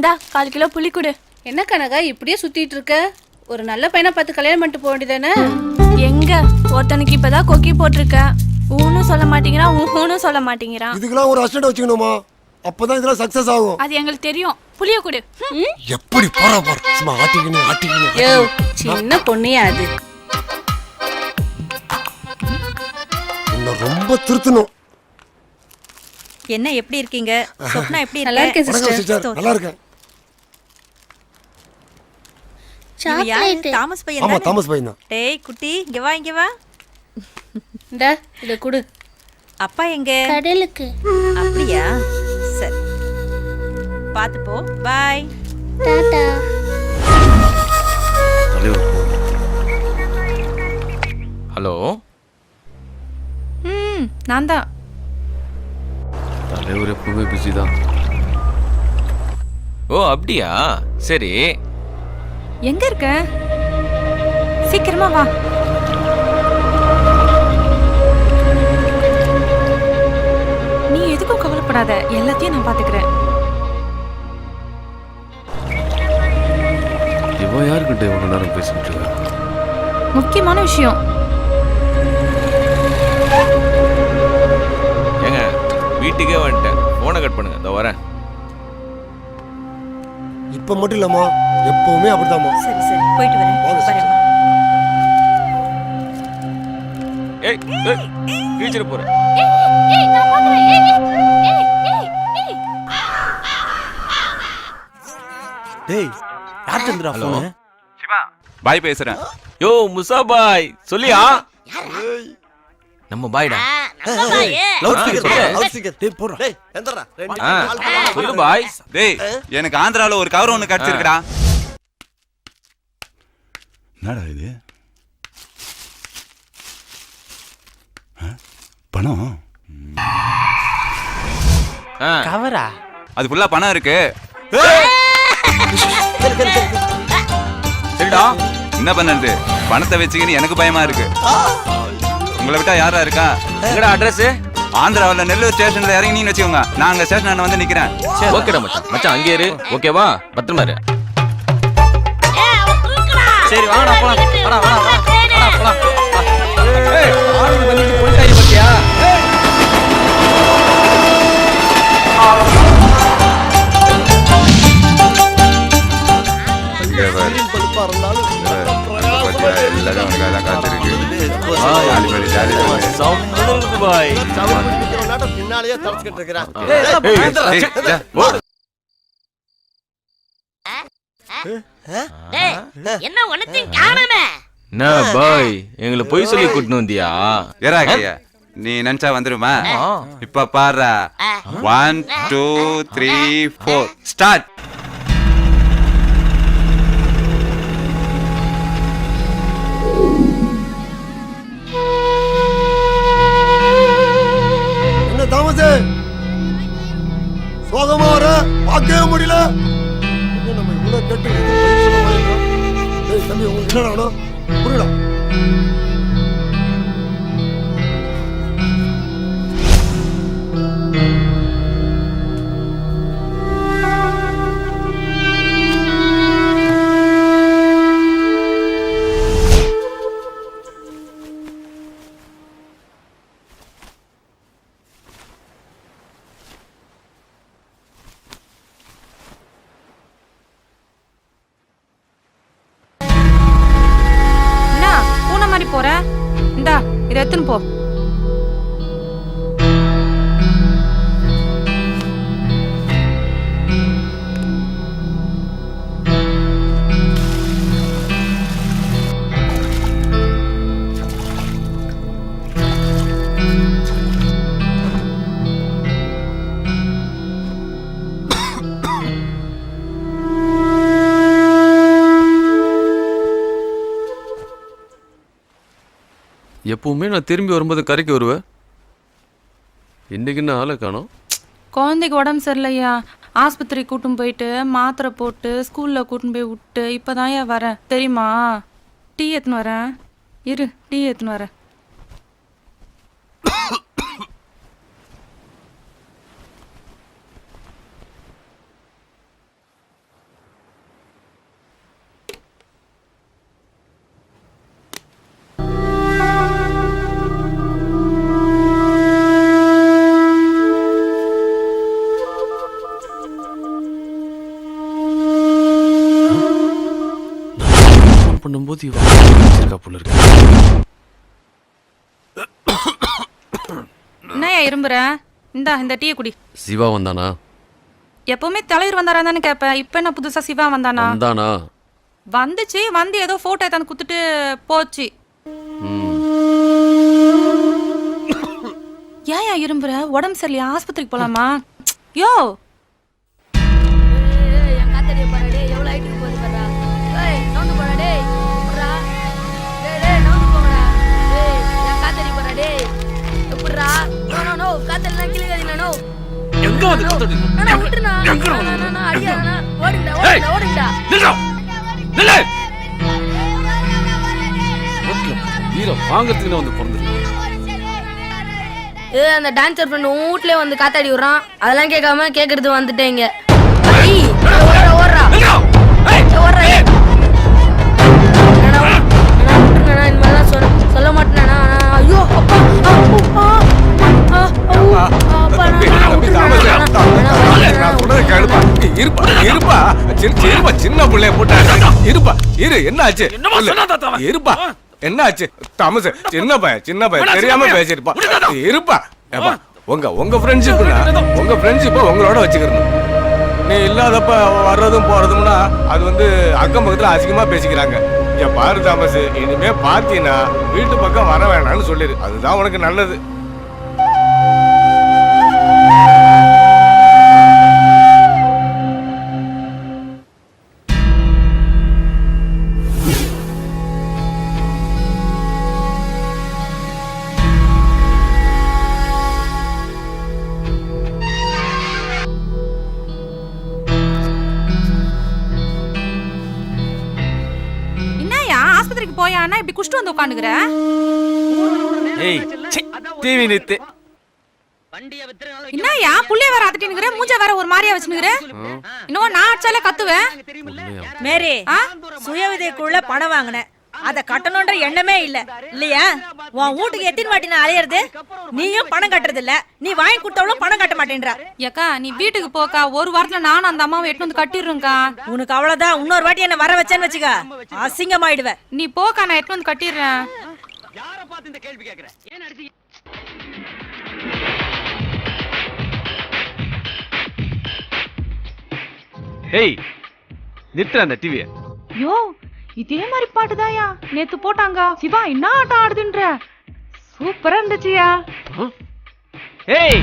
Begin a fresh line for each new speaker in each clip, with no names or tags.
இந்தா 1/4 கிலோ புளி கொடு.
என்ன கனகா இப்படியே சுத்திட்டு இருக்க? ஒரு நல்ல பையனை பார்த்து கல்யாணம் பண்ணிட்டு போக வேண்டியதானே?
எங்க ஒருத்தனுக்கு இப்பதான் கொக்கி போட்டிருக்க. ஊனும் சொல்ல மாட்டேங்கிறான், ஊனும் சொல்ல மாட்டேங்கிறான்.
இதுக்கெல்லாம் ஒரு அசிஸ்டன்ட் வச்சுக்கணுமா? அப்பதான் இதெல்லாம் சக்சஸ் ஆகும்.
அது எங்களுக்கு தெரியும். புளிய கொடு.
எப்படி போற சும்மா ஆட்டிக்கணும்.
யோ சின்ன பொண்ணியா அது.
உன்னை ரொம்ப திருத்தணும்.
என்ன எப்படி இருக்கீங்க? சொப்னா எப்படி
நல்லா இருக்கேன்
வணக்கம்
சிஸ்டர்.
சிஸ்டர், நல்லா இருக்கேன்.
தாமஸ் பையன்
ஆமா
தானே?
தாமஸ் பையன் தான்.
டேய் குட்டி இங்க வா இங்க வா.
இந்தா இத குடு.
அப்பா எங்க?
கடலுக்கு.
அப்படியா? சரி பாத்து போ. பை.
டாடா.
ஹலோ,
நான் தான்.
தலைவர் எப்பவுமே பிஸி தான். ஓ அப்படியா? சரி,
எங்க இருக்க? சீக்கிரமா வா. நீ எதுக்கும் கவலைப்படாத, எல்லாத்தையும் நான் பாத்துக்கிறேன்.
இவன் யாருக்கிட்ட இவ்வளோ நேரம் பேசிட்டு இருக்கா?
முக்கியமான விஷயம்.
ஏங்க வீட்டுக்கே வந்துட்டேன், ஃபோனை கட் பண்ணுங்க, இதோ வரேன்.
இப்ப மட்டும் இல்லம்மா, எப்பவுமே அப்படித்தாம்மா.
சரி சரி போயிட்டு வரேன்.
வாங்க சிஸ்டர்.
வரேன்.
ஏய் கிழிச்சிட போறேன்.
டேய் யார் சந்திரா
ஹலோ
போன்?
சிவா பாய் பேசுறேன்.
யோ முசா பாய் சொல்லியா? நம்ம பாய்டா.
லவுட் ஸ்பீக்கர் டேய் போடுறா. டேய் எந்தடா?
சொல்லு பாய்.
டேய் எனக்கு ஆந்திரால ஒரு கவர் ஒன்னு கிடைச்சிருக்குடா.
என்னடா இது? பணம்
கவரா?
அது ஃபுல்லா பணம் இருக்கு.
சரிடா.
என்ன பண்ணது? பணத்தை வச்சுக்கின்னு எனக்கு பயமா இருக்கு. உங்களை விட்டா யாரா இருக்கா?
எங்கடா அட்ரஸ்?
ஆந்திராவில் நெல்லூர் ஸ்டேஷன்ல இறங்கினீன்னு வச்சுக்கோங்க, நான் அங்க ஸ்டேஷன் வந்து நிக்கிறேன்.
ஓகேடா மச்சான். மச்சான் அங்கே இரு, ஓகேவா? பத்திரமா இரு. சரி வாங்கடா போலாம். வாடா வாடா வாடா போலாம். ஏய் ஆளுங்க வந்துட்டு போயிட்டாங்க பாத்தியா?
பல்பா இருந்தாலும்
எல்லாரும் உனக்காக காத்திருக்கு.
சம்பளம் பாய்.
பின்னாலேயே தரச்சுக்கிட்டு இருக்கிறான்.
என்ன உனத்தையும் காணமே.
என்ன பாய், எங்களை பொய் சொல்லி கூட்டினு வந்தியா?
ஏரா கையா, நீ நினைச்சா வந்துருமா? இப்ப பாரு. 1 2 3 4 ஸ்டார்ட்.
என்ன தாமஸ், சோகமா வர பார்க்கவே முடியல. என்ன நம்ம இவ்வளவு கேட்டு எதுவும் பதில் சொல்ல மாட்டேங்கிறோம். டேய் தம்பி, உங்களுக்கு என்ன வேணும்? புரியல.
என்ன பூனை மாதிரி போற? இந்தா இதை எடுத்துன்னு போ.
எப்பவுமே நான் திரும்பி வரும்போது கரைக்கு வருவேன். இன்னைக்கு என்ன ஆளை காணோம்?
குழந்தைக்கு உடம்பு சரியில்லையா, ஆஸ்பத்திரி கூட்டின்னு போயிட்டு மாத்திரை போட்டு ஸ்கூல்ல கூட்டின்னு போய் விட்டு இப்பதான் வரேன் தெரியுமா? டீ எடுத்துன்னு வரேன், இரு டீ எடுத்துன்னு வரேன். என்னையா இரும்புற? இந்த டீயை குடி.
சிவா வந்தானா?
எப்பவுமே தலைவர் வந்தாரான்னு கேட்பேன். இப்ப என்ன புதுசா சிவா வந்தானா?
வந்தானா?
வந்துச்சு, வந்து ஏதோ போட்டோ எடுத்து குத்துட்டு போச்சு. ஏன் இரும்புற? உடம்பு சரியில்லையா? ஆஸ்பத்திரிக்கு போலாமா? யோ
என் காத்தடிய பாரு எவ்வளவு ஹைட்டுக்கு போகுது பாரா. ஏய் நவுந்து போடா டேய். புறா. டேய் நவுந்து போடா. டேய் என் காத்தடி பாரு டேய். எப்படிடா? நோ காத்தெல்லாம் கிளிகாதீங்க நோ.
எங்க வந்து காத்தடி?
நான் விட்டுறனா. நான் அடியாதனா. ஓடுங்கடா.
நில்லு. வீர வாங்கறதுக்கு வந்து பிறந்திருக்கு.
அந்த டான்சர் ஃப்ரெண்ட் வீட்லயே வந்து காத்தாடி விடுறான். அதெல்லாம் கேட்காம கேக்குறது வந்துட்டேங்க. ஐ ஓடுறா ஓடுறா. ஓடுறா. நான் இனிமேலாம் சொல்ல மாட்டேனா. ஐயோ அப்பா
சின்ன பிள்ளைய போட்டா இருப்பா இரு என்ன ஆச்சு இருப்பா என்ன ஆச்சு தாமஸ் சின்ன பையன் தெரியாம பேசிருப்பா இருப்பா உங்க ஃப்ரெண்ட்ஷிப்பை உங்களோட வச்சுக்கணும். நீ இல்லாதப்ப வர்றதும் போறதும்னா அது வந்து அக்கம் பக்கத்துல அதிகமா பேசிக்கிறாங்க. இங்க பாரு தாமஸ், இனிமே பாத்தீங்கன்னா வீட்டு பக்கம் வர வேணாம்னு சொல்லிடு. அதுதான் உனக்கு நல்லது.
ஆஸ்பத்திரிக்கு போயானா இப்படி குஷ்டு வந்து உட்காந்துக்கிற?
ஏய் டிவி நித்து.
என்னயா புள்ளைய வேற ஆத்திட்டினுங்கற, மூஞ்ச வேற ஒரு மாதிரியா வச்சுனுங்கற. இன்னும் நான் அடிச்சாலே கத்துவேன்.
மேரி சுயவிதைக்குள்ள பணம் வாங்கினேன், அத கட்டணும்ன்ற எண்ணமே இல்லையா? உன் வீட்டுக்கு எத்தனை வாட்டி நான் அலையிறது? நீயும் பணம் கட்டுறது இல்ல, நீ வாங்கி கொடுத்தவளும் பணம் கட்ட மாட்டேன்றா.
ஏக்கா நீ வீட்டுக்கு போக்கா, ஒரு வாரத்துல நானும் அந்த அம்மாவை எட்டு வந்து கட்டிடுறேன்க்கா.
உனக்கு அவ்வளவுதான். இன்னொரு வாட்டி என்ன வர வச்சேன்னு வச்சுக்க அசிங்கமாயிடுவேன்.
நீ போக்கா, நான் எட்டு வந்து கட்டிடுறேன்.
ஏய் நிறுத்து அந்த டிவிய.
யோ இதே மாதிரி பாட்டுதாயா நேத்து போட்டாங்க. சிவா என்ன ஆட்டம் ஆடுதுன்ற, சூப்பரா இருந்துச்சுயா.
ஏய்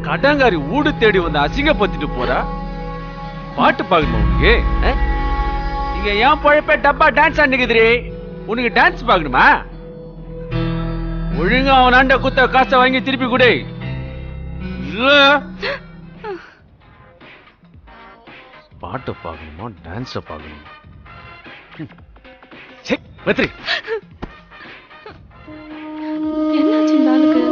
கடங்காரி ஊடு தேடி வந்து அசிங்கப்படுத்திட்டு போறா. பாட்டு பாக்கணுமா உனக்கு? இங்க ஏன் பழப்ப டப்பா டான்ஸ் ஆடுக்குதுரே, உனக்கு டான்ஸ் பாக்கணுமா? ஒழுங்கா அவனாண்ட குத்த காசை வாங்கி திருப்பி கொடு. இல்ல பாட்டை பார்க்கணுமா டான்ஸை பார்க்கணுமா? வெத்ரி
என்னாச்சு இந்த ஆளுக்கு?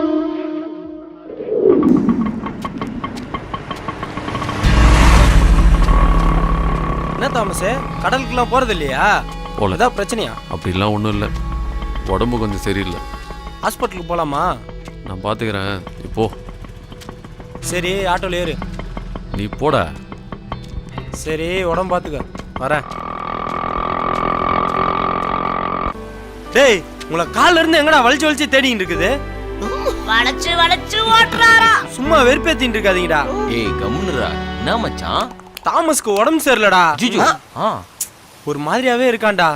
என்ன தாமஸ், கடலுக்குலாம் போறது இல்லையா? ஏதாவது பிரச்சனையா?
அப்படிலாம் ஒன்றும் இல்லை, உடம்பு கொஞ்சம் சரியில்லை.
ஹாஸ்பிட்டலுக்கு போலாமா?
நான் பார்த்துக்கிறேன் இப்போ.
சரி ஆட்டோல ஏறு.
நீ போட.
சரி உடம்பு பார்த்துக்க, வரேன். டேய் உங்களை கால்ல இருந்து எங்கடா வலிச்சு வலிச்சு தேடிட்டு இருக்குது?
வளைச்சு ஓட்டுறாரா?
சும்மா வெறுப்பேத்திட்டு இருக்காதீங்கடா.
ஏய் கம்முனுடா. என்ன மச்சான்?
தாமஸ்க்கு உடம்பு சரியில்லடா.
ஜிஜு
ஒரு மாதிரியாவே இருக்கான்டா.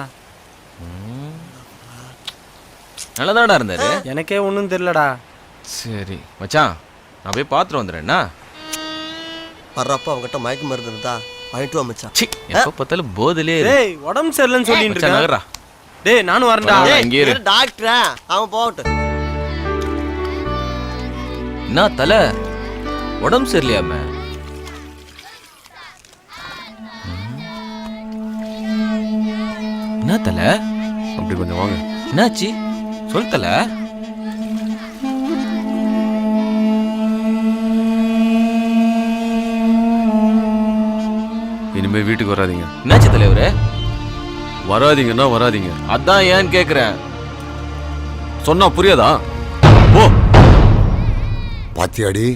நல்லதாடா இருந்தாரு.
எனக்கே ஒன்றும் தெரியலடா.
சரி மச்சான், நான் போய் பார்த்துட்டு வந்துடுறேன்னா.
வர்றப்ப அவங்ககிட்ட மயக்க மருந்து இருந்தா வாங்கிட்டு வா மச்சான்.
எப்போ பார்த்தாலும் போதிலே.
டேய் உடம்பு சரியில்லைன்னு சொல்லிட்டு
மச்சான்
இருக்கேன்.
நகரா.
டேய் நானும் வரேன்டா.
இங்கே இரு.
டாக்டரா அவன் போகட்டும்.
என்ன தலை உடம்பு சரியில்லையாம? என்ன தலை?
அப்படி கொஞ்சம் வாங்க.
என்னாச்சு சொல் தலை.
இனிமே வீட்டுக்கு வராதீங்க.
என்னாச்சு தலைவரே?
வராதீங்கன்னா வராதீங்க.
அதான் ஏன்னு கேக்குறேன்.
சொன்னா புரியாதா? ஓ
பாத்தியாடி